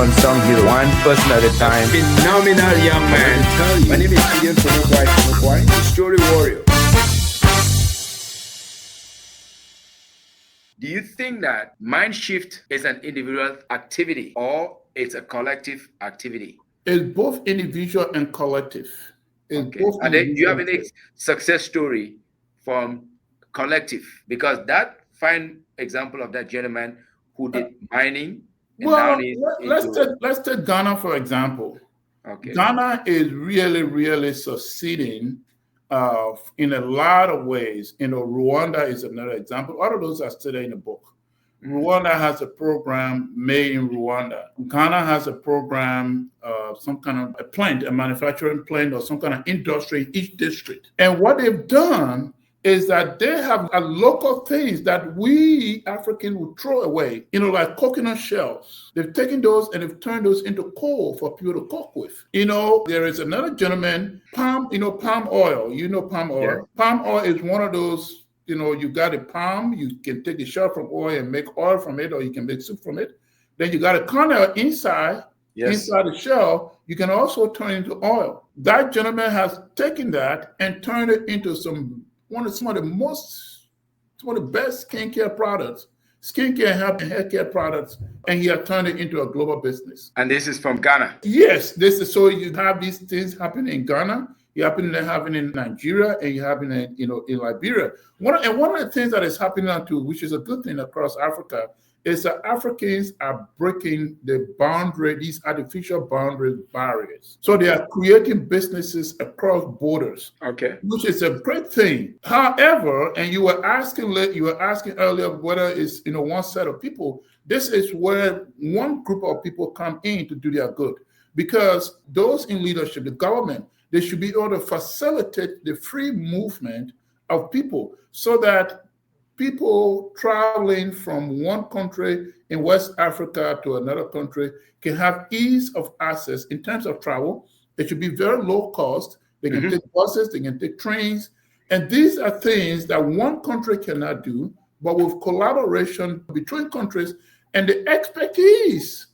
unsung hero, one person at a time. Phenomenal young man. My name is Gideon Fonokwai, the story warrior. Do you think that mind shift is an individual activity or it's a collective activity? It's both individual and collective. Okay. Do you have any success story from collective? Because that fine example of that gentleman who did mining. Well, let's take Ghana for example. Okay. Ghana is really succeeding in a lot of ways. Rwanda is another example. All of those are still in the book. Rwanda has a program made in Rwanda. Ghana has a program, some kind of a plant, a manufacturing plant or some kind of industry in each district. And what they've done is that they have local things that we Africans would throw away, like coconut shells. They've taken those and they've turned those into coal for people to cook with. There is another gentleman, palm oil. Palm oil. Yeah. Palm oil is one of those, you got a palm, you can take the shell from oil and make oil from it, or you can make soup from it. Then you got a kernel inside the shell, you can also turn it into oil. That gentleman has taken that and turned it into some of the best skincare products, skincare and hair care products, and he had turned it into a global business. And this is from Ghana? Yes, so you have these things happening in Ghana, you happen to happen in Nigeria, and you happen in Liberia. One of the things that is happening now too, which is a good thing across Africa, is that Africans are breaking the boundary, these artificial barriers. So they are creating businesses across borders, which is a great thing. However, and you were asking earlier whether it's one set of people. This is where one group of people come in to do their good, because those in leadership, the government, they should be able to facilitate the free movement of people so that people traveling from one country in West Africa to another country can have ease of access in terms of travel. It should be very low cost. They can take buses, they can take trains. And these are things that one country cannot do, but with collaboration between countries and the expertise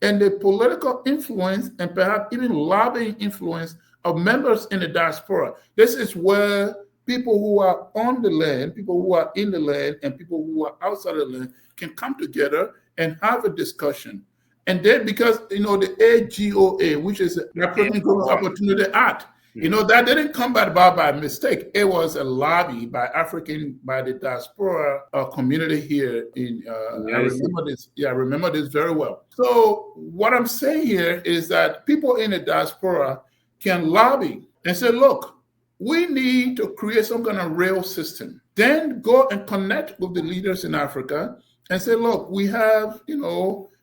and the political influence and perhaps even lobbying influence of members in the diaspora. This is where people who are on the land, people who are in the land, and people who are outside of the land can come together and have a discussion. And then because, the AGOA, which is the African Growth Opportunity Act, that didn't come about by mistake. It was a lobby by the diaspora community here in, I remember this very well. So what I'm saying here is that people in the diaspora can lobby and say, look, we need to create some kind of rail system. Then go and connect with the leaders in Africa and say, look, we have,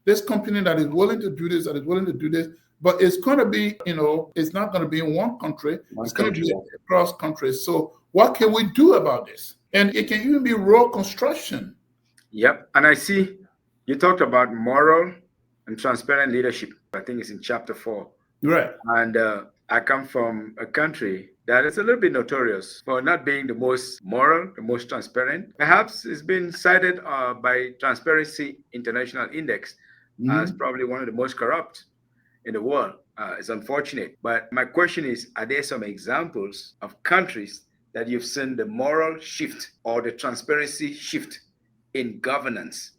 this company that is willing to do this, but it's going to be, it's not going to be in one country. It's going to be across countries. So what can we do about this? And it can even be rail construction. Yep. And I see you talked about moral and transparent leadership. I think it's in chapter 4. Right. And I come from a country that is a little bit notorious for not being the most moral, the most transparent. Perhaps it's been cited by Transparency International Index as probably one of the most corrupt in the world. It's unfortunate. But my question is, are there some examples of countries that you've seen the moral shift or the transparency shift in governance?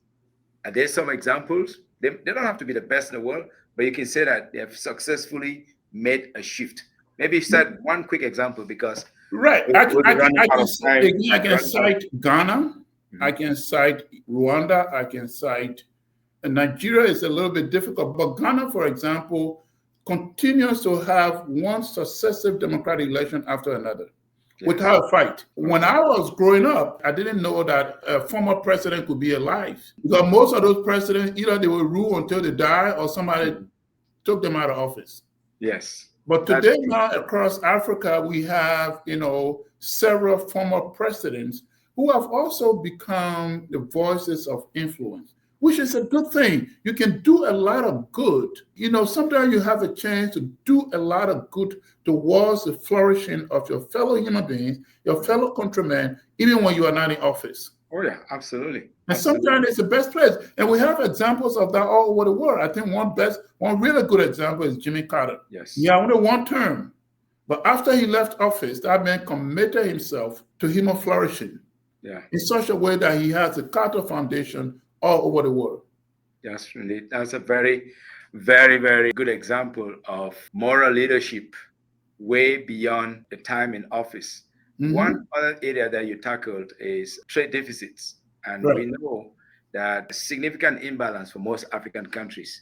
Are there some examples? They don't have to be the best in the world, but you can say that they have successfully made a shift. Maybe set one quick example, because I can cite Ghana, I can cite Rwanda, I can cite Nigeria. Is a little bit difficult, but Ghana, for example, continues to have one successive democratic election after another without a fight. When I was growing up, I didn't know that a former president could be alive, because most of those presidents, either they will rule until they die or somebody took them out of office. Yes. But today now across Africa, we have, several former presidents who have also become the voices of influence, which is a good thing. You can do a lot of good. Sometimes you have a chance to do a lot of good towards the flourishing of your fellow human beings, your fellow countrymen, even when you are not in office. Oh yeah, absolutely. And Absolutely. sometimes it's the best place. And we have examples of that all over the world. I think one really good example is Jimmy Carter. Yes. Yeah, only one term. But after he left office, that man committed himself to human flourishing in such a way that he has the Carter Foundation all over the world. That's a very, very, very good example of moral leadership way beyond the time in office. One other area that you tackled is trade deficits. And we know that significant imbalance for most African countries.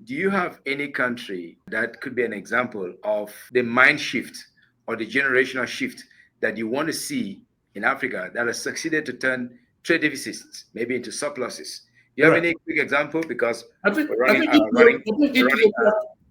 Do you have any country that could be an example of the mind shift or the generational shift that you want to see in Africa that has succeeded to turn trade deficits maybe into surpluses? Do you have any quick example? Because I think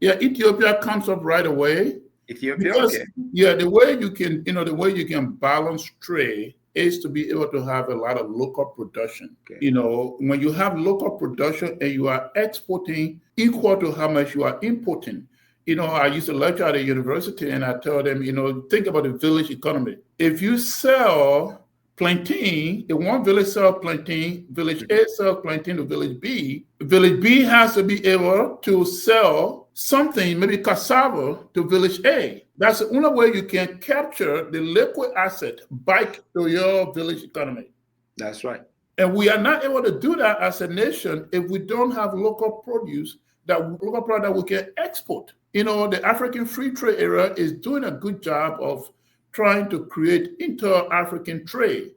Ethiopia comes up right away. Ethiopia, because, the way you can balance trade is to be able to have a lot of local production. When you have local production and you are exporting equal to how much you are importing. I used to lecture at a university and I tell them, think about the village economy. If you sell plantain, if one village sells plantain, village A sells plantain to village B has to be able to sell something, maybe cassava, to village A. That's the only way you can capture the liquid asset back to your village economy. That's right. And we are not able to do that as a nation if we don't have local product that we can export. The African free trade area is doing a good job of trying to create inter-African trade.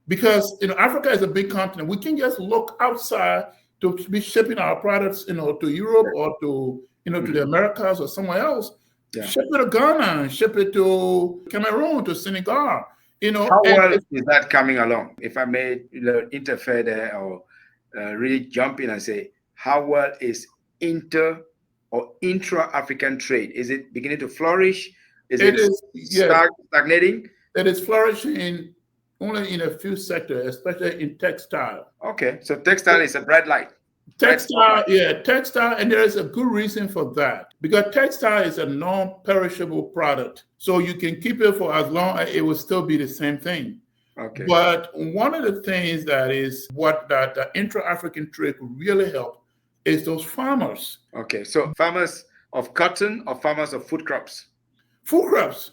Because Africa is a big continent. We can just look outside to be shipping our products, to Europe or to the Americas or somewhere else. Ship it to Ghana, ship it to Cameroon, to Senegal. How well is that coming along? If I may interfere there or really jump in and say, how well is inter or intra-African trade? Is it beginning to flourish? Is it stagnating? It is flourishing only in a few sectors, especially in textile. Okay, so textile is a bright light. Textile, and there is a good reason for that. Because textile is a non-perishable product. So you can keep it for as long as it will still be the same thing. Okay. But one of the things that the intra-African trade could really help is those farmers. Okay, so farmers of cotton or farmers of food crops? Food crops.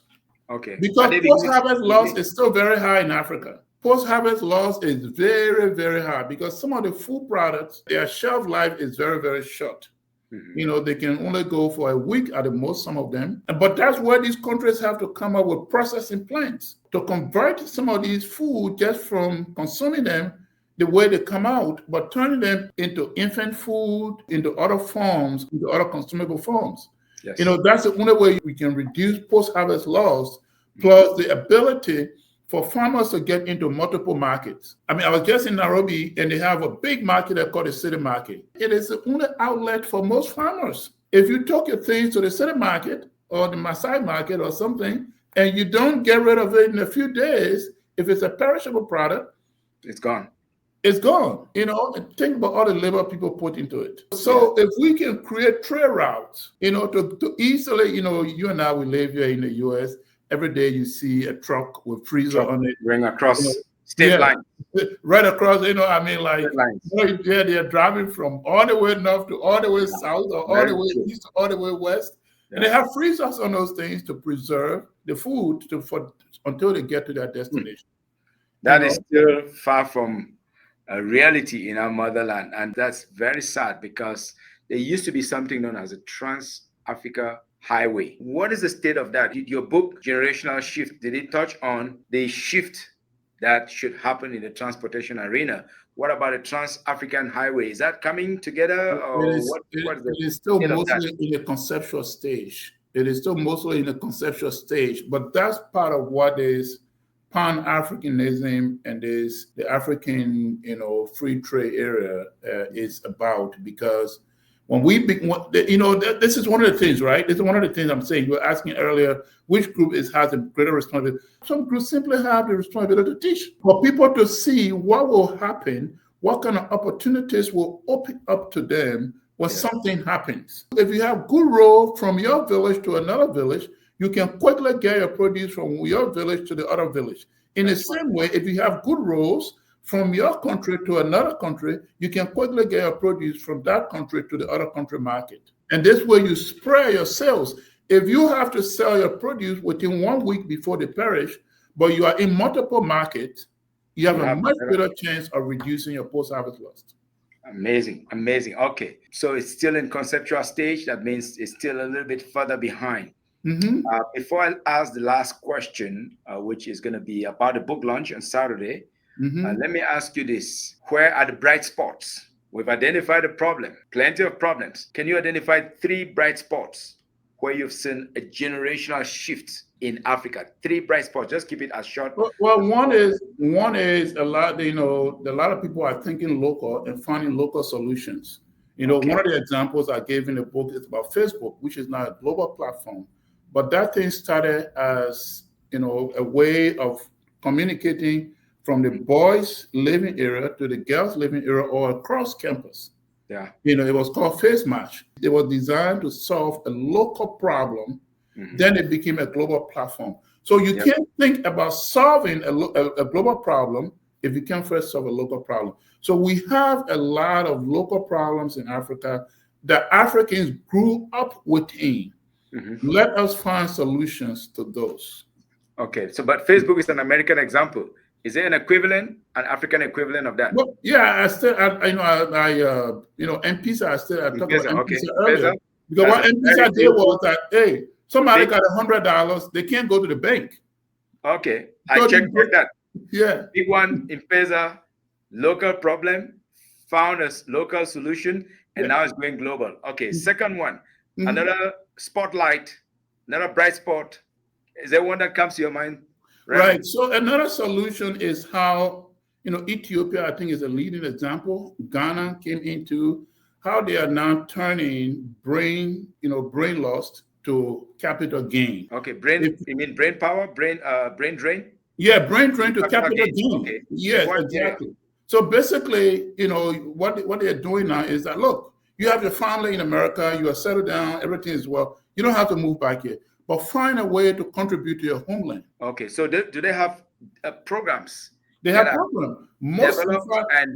Okay. Because post-harvest loss is still very high in Africa. Post-harvest loss is very, very high because some of the food products, their shelf life is very, very short. They can only go for a week at the most, some of them. But that's where these countries have to come up with processing plants to convert some of these food just from consuming them the way they come out, but turning them into infant food, into other forms, into other consumable forms. Yes. That's the only way we can reduce post-harvest loss, plus the ability for farmers to get into multiple markets. I was just in Nairobi and they have a big market they call the city market. It is the only outlet for most farmers. If you took your things to the city market or the Maasai market or something, and you don't get rid of it in a few days, if it's a perishable product, it's gone. It's gone, and think about all the labor people put into it. So if we can create trade routes, to easily, you and I, we live here in the US, every day you see a truck with freezer on it. Going across state lines. Right across, they're driving from all the way north to all the way south or all the way east to all the way west. And they have freezers on those things to preserve the food until they get to their destination. That is still far from a reality in our motherland. And that's very sad because there used to be something known as a Trans-Africa Highway. What is the state of that? Your book, Generational Shift, did it touch on the shift that should happen in the transportation arena? What about a Trans-African Highway? Is that coming together? Or it is still mostly in the conceptual stage. But that's part of what is Pan-Africanism and the African, free trade area is about. Because this is one of the things, right? This is one of the things I'm saying. You were asking earlier, which group has a greater responsibility? Some groups simply have the responsibility to teach, for people to see what will happen, what kind of opportunities will open up to them when something happens. If you have good road from your village to another village, you can quickly get your produce from your village to the other village. In the same way, if you have good roads from your country to another country, you can quickly get your produce from that country to the other country market. And this way you spread your sales. If you have to sell your produce within 1 week before they perish, but you are in multiple markets, you have a much better chance of reducing your post-harvest loss. Amazing. Okay, so it's still in conceptual stage. That means it's still a little bit further behind. Before I ask the last question, which is going to be about the book launch on Saturday, let me ask you this. Where are the bright spots? We've identified a problem, plenty of problems. Can you identify 3 bright spots where you've seen a generational shift in Africa? 3 bright spots. Just keep it as short. Well, one is a lot. A lot of people are thinking local and finding local solutions. One of the examples I gave in the book is about Facebook, which is now a global platform. But that thing started as a way of communicating from the boys' living area to the girls' living area or across campus. Yeah. It was called Face Match. It was designed to solve a local problem. Then it became a global platform. So you can't think about solving a global problem if you can't first solve a local problem. So we have a lot of local problems in Africa that Africans grew up within. Let us find solutions to those. Okay. So, but Facebook is an American example. Is there an African equivalent of that? Well, yeah, M-Pesa, I talked about M-Pesa earlier. Because what M-Pesa did was that, hey, somebody got $100, they can't go to the bank. Okay, I checked that. Yeah. Big one, M-Pesa, local problem, found a local solution, and now it's going global. Okay, second one, another spotlight, another bright spot. Is there one that comes to your mind? Right. So another solution is how, Ethiopia, I think, is a leading example. Ghana came into how they are now turning brain loss to capital gain. Okay, you mean brain power, brain drain? Yeah, brain drain to capital gain. Okay. Yes, exactly. So basically, what they're doing now is that, look, you have your family in America, you are settled down, everything is well. You don't have to move back here, but find a way to contribute to your homeland. Okay, so do they have programs? They have programs.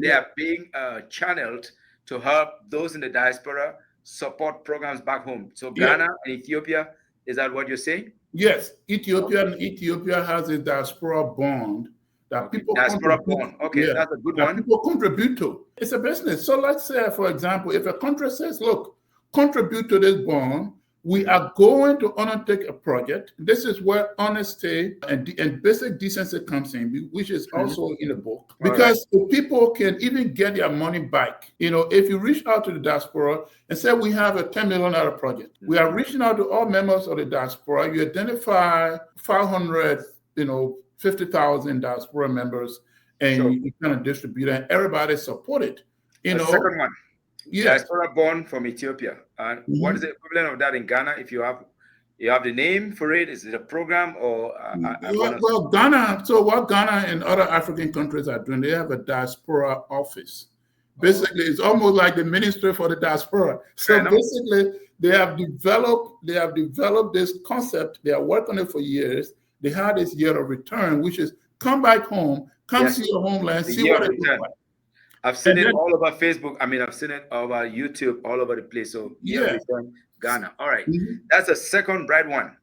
They are being channeled to help those in the diaspora support programs back home. So Ghana and Ethiopia, is that what you're saying? Yes, Ethiopia has a diaspora bond that people contribute. Okay, that's a good one. People contribute to. It's a business. So let's say, for example, if a country says, look, contribute to this bond, we are going to undertake a project. This is where honesty and basic decency comes in, which is also in the book. Because the people can even get their money back. If you reach out to the diaspora and say we have a $10 million project, we are reaching out to all members of the diaspora. You identify 50,000 diaspora members, and you kind of distribute it, and everybody support it. The second one. Yes. Diaspora born from Ethiopia. And what is the equivalent of that in Ghana? If you have the name for it, is it a program or? Well, Ghana. So what Ghana and other African countries are doing, they have a diaspora office. Basically, it's almost like the ministry for the diaspora. So basically, they have developed this concept. They are working on it for years. They had this year of return, which is come back home, see your homeland, see what it looks like. I've seen it all over Facebook. I've seen it over YouTube, all over the place. So Ghana. All right. That's a second bright one.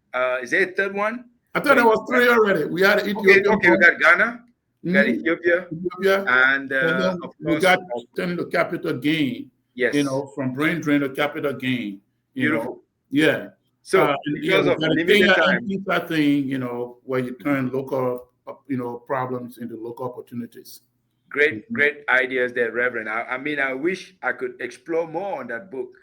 Is there a third one? I thought there was 3 already. We had Ethiopia. Okay, we got Ghana, we got Ethiopia, and of course, we got turning to capital gain. Yes. From brain drain to capital gain. Beautiful. Yeah. So because of limited time, where you turn local, problems into local opportunities. Great ideas there, Reverend. I wish I could explore more on that book,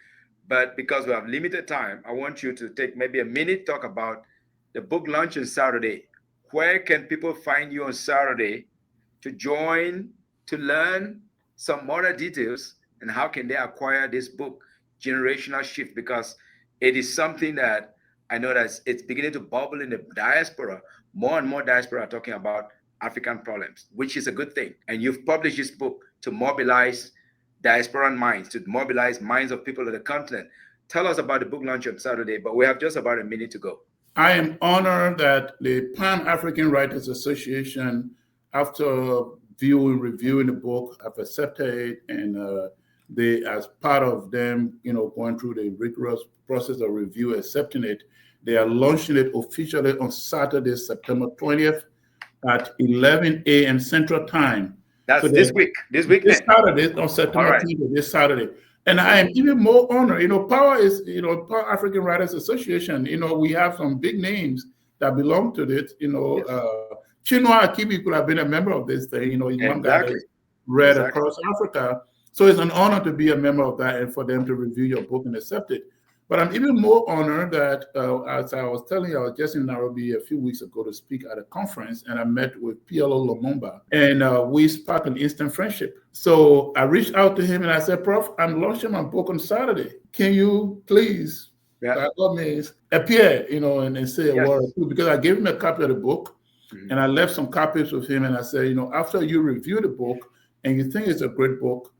but because we have limited time, I want you to take maybe a minute, talk about the book launch on Saturday. Where can people find you on Saturday to join, to learn some more details, and how can they acquire this book, Generational Shift? Because it is something that I know that it's beginning to bubble in the diaspora. More and more diaspora are talking about African problems, which is a good thing. And you've published this book to mobilize diasporan minds, to mobilize minds of people of the continent. Tell us about the book launch on Saturday, but we have just about a minute to go. I am honored that the Pan-African Writers Association, after viewing, reviewing the book, have accepted it, and they, as part of them, going through the rigorous process of review, accepting it, they are launching it officially on Saturday, September 20th at 11 a.m. Central Time. That's so this week. This week. This Saturday, on September 20th, this Saturday. And I am even more honored. POWER is, Power African Writers Association. We have some big names that belong to it. Chinua Achebe could have been a member of this thing. He's one guy that read across Africa. So it's an honor to be a member of that and for them to review your book and accept it. But I'm even more honored that, as I was telling you, I was just in Nairobi a few weeks ago to speak at a conference, and I met with PLO Lumumba, and we sparked an instant friendship. So I reached out to him and I said, Prof, I'm launching my book on Saturday. Can you please, by all means, appear, and say a word or two? Because I gave him a copy of the book, and I left some copies with him, and I said, after you review the book and you think it's a great book,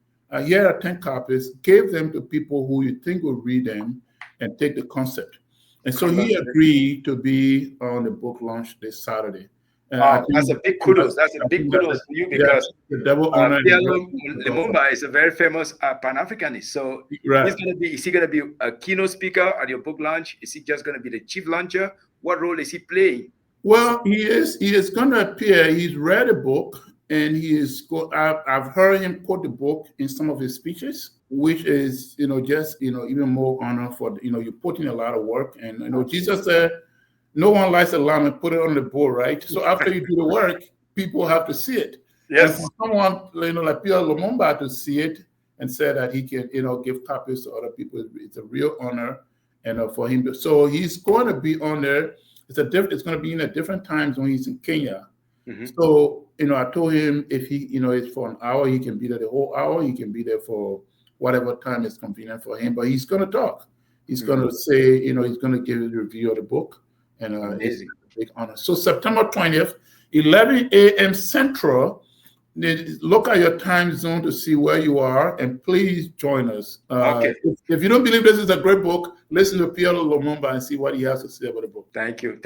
here are 10 copies, give them to people who you think will read them and take the concept. And so he agreed to be on the book launch this Saturday. And that's a big kudos. That's a big kudos to you, because Lumumba is a very famous Pan-Africanist. So is he gonna be a keynote speaker at your book launch? Is he just gonna be the chief launcher? What role is he playing? Well, he is going to appear. He's read a book, and I've heard him quote the book in some of his speeches, which is, just, even more honor for, you put in a lot of work. And, Jesus said, no one lights a lamp and put it on the board, right? So after you do the work, people have to see it. Yes. And for someone, like Pierre Lumumba to see it and say that he can, give copies to other people, it's a real honor. And for him so he's going to be on there. It's going to be in a different times when he's in Kenya. So, I told him if he, it's for an hour, he can be there the whole hour. He can be there for whatever time is convenient for him. But he's going to talk. He's going to say, he's going to give a review of the book. And it's a big honor. So September 20th, 11 a.m. Central. Look at your time zone to see where you are, and please join us. If you don't believe this is a great book, listen to Pierre Lumumba and see what he has to say about the book. Thank you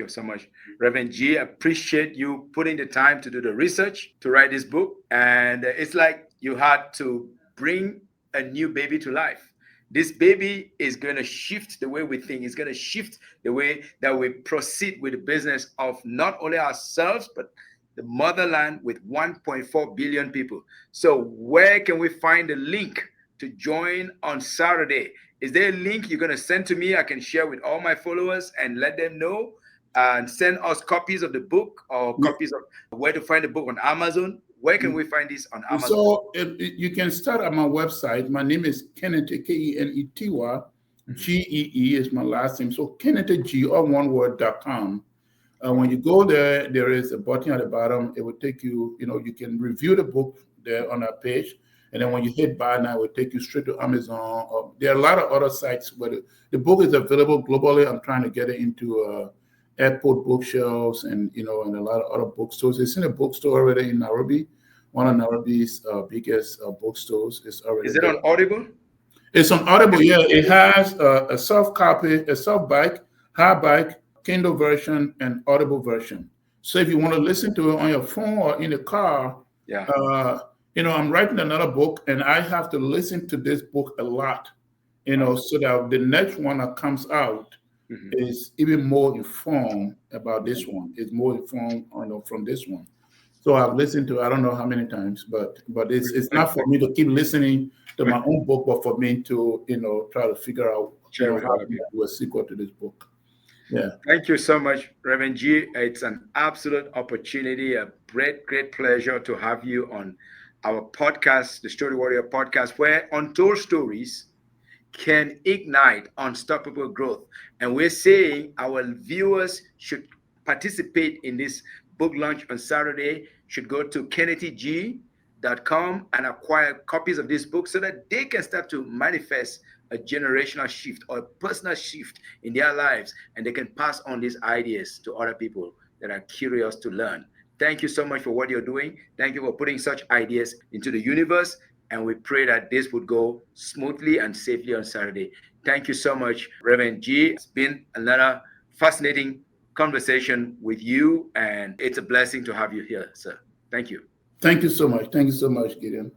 so much, Reverend G. I appreciate you putting the time to do the research to write this book. And it's like you had to bring a new baby to life. This baby is going to shift the way we think. It's going to shift the way that we proceed with the business of not only ourselves, but the motherland with 1.4 billion people. So where can we find the link to join on Saturday? Is there a link you're going to send to me? I can share with all my followers and let them know, and send us copies of the book or copies of where to find the book on Amazon. Where can we find this on Amazon? So you can start at my website. My name is Kenneth, Kenety, Gee is my last name. So Kenety, all one word.com. When you go there, there is a button at the bottom. It will take you, you can review the book there on that page. And then when you hit buy now, it will take you straight to Amazon. There are a lot of other sites where the book is available globally. I'm trying to get it into airport bookshelves and, and a lot of other bookstores. It's in a bookstore already in Nairobi. One of Nairobi's biggest bookstores is already. Is it on Audible? It's on Audible, yeah. It has a soft copy, a soft bike, hardback, Kindle version, and Audible version. So if you want to listen to it on your phone or in the car, I'm writing another book, and I have to listen to this book a lot, so that the next one that comes out is even more informed about this one. It's more informed, from this one. So I've listened to I don't know how many times, but it's not for me to keep listening to my own book, but for me to try to figure out how to do a sequel to this book. Yeah. Thank you so much, Reverend G. It's an absolute opportunity, a great pleasure to have you on our podcast, the Story Warrior podcast, where untold stories can ignite unstoppable growth. And we're saying our viewers should participate in this book launch on Saturday, should go to kenetygee.com and acquire copies of this book so that they can start to manifest a generational shift or a personal shift in their lives, and they can pass on these ideas to other people that are curious to learn. Thank you so much for what you're doing. Thank you for putting such ideas into the universe, and we pray that this would go smoothly and safely on Saturday. Thank you so much, Reverend G. It's been another fascinating conversation with you, and it's a blessing to have you here, sir. Thank you. Thank you so much. Thank you so much, Gideon.